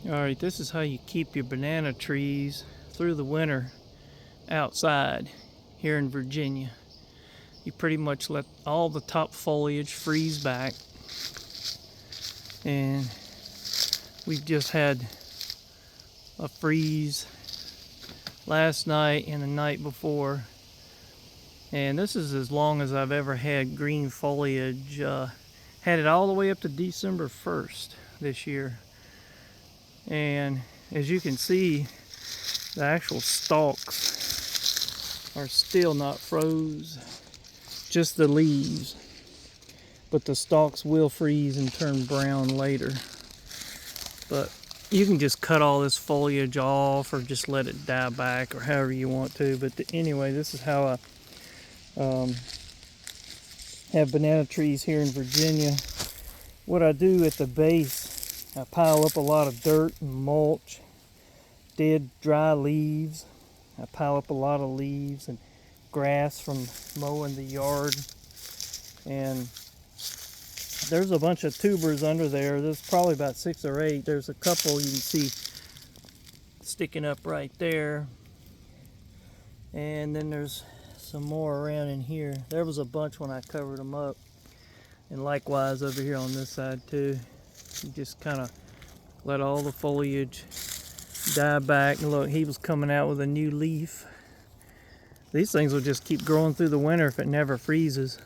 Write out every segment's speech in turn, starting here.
Alright, this is how you keep your banana trees through the winter outside here in Virginia. You pretty much let all the top foliage freeze back, and we've just had a freeze last night and the night before, and this is as long as I've ever had green foliage. Had it all the way up to December 1st this year. And as you can see, the actual stalks are still not froze, just the leaves. But the stalks will freeze and turn brown later. But you can just cut all this foliage off or just let it die back or however you want to. But anyway, this is how I have banana trees here in Virginia. What I do at the base, I pile up a lot of dirt and mulch, dead dry leaves. I pile up a lot of leaves and grass from mowing the yard. And there's a bunch of tubers under there. There's probably about 6 or 8. There's a couple you can see sticking up right there. And then there's some more around in here. There was a bunch when I covered them up. And likewise over here on this side too. You just kind of let all the foliage die back. And look, he was coming out with a new leaf. These things will just keep growing through the winter if it never freezes.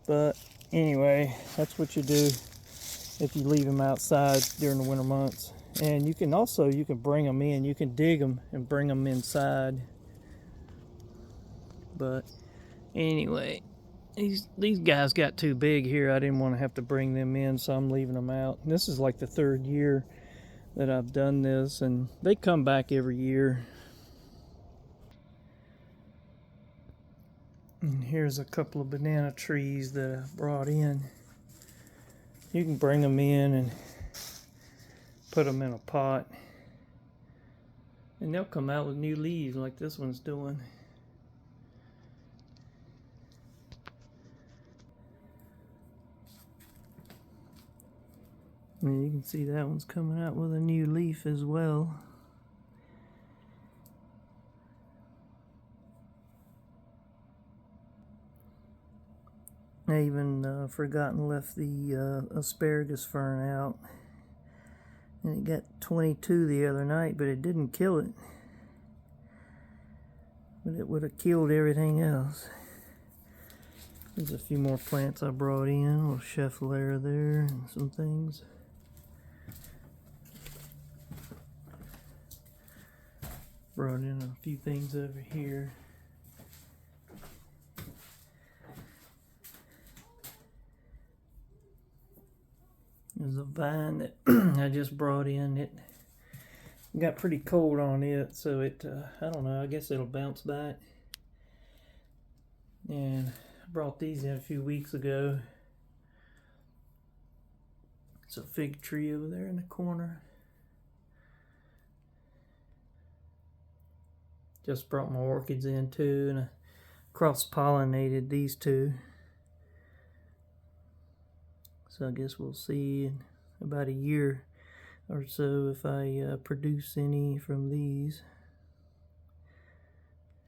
But anyway, that's what you do if you leave them outside during the winter months. And you can bring them in. You can dig them and bring them inside. But anyway, these guys got too big here. I didn't want to have to bring them in, so I'm leaving them out. And this is like the 3rd year that I've done this, and they come back every year. And here's a couple of banana trees that I brought in. You can bring them in and put them in a pot, and they'll come out with new leaves like this one's doing. And you can see that one's coming out with a new leaf as well. I even forgotten left the asparagus fern out. And it got 22 the other night, but it didn't kill it. But it would have killed everything else. There's a few more plants I brought in. A little cheffelair there and some things. Brought in a few things over here. There's a vine that I just brought in. It got pretty cold on it, so it, I don't know, I guess it'll bounce back. And I brought these in a few weeks ago. It's a fig tree over there in the corner. Just brought my orchids in too, and I cross-pollinated these two. So I guess we'll see in about a year or so if I produce any from these.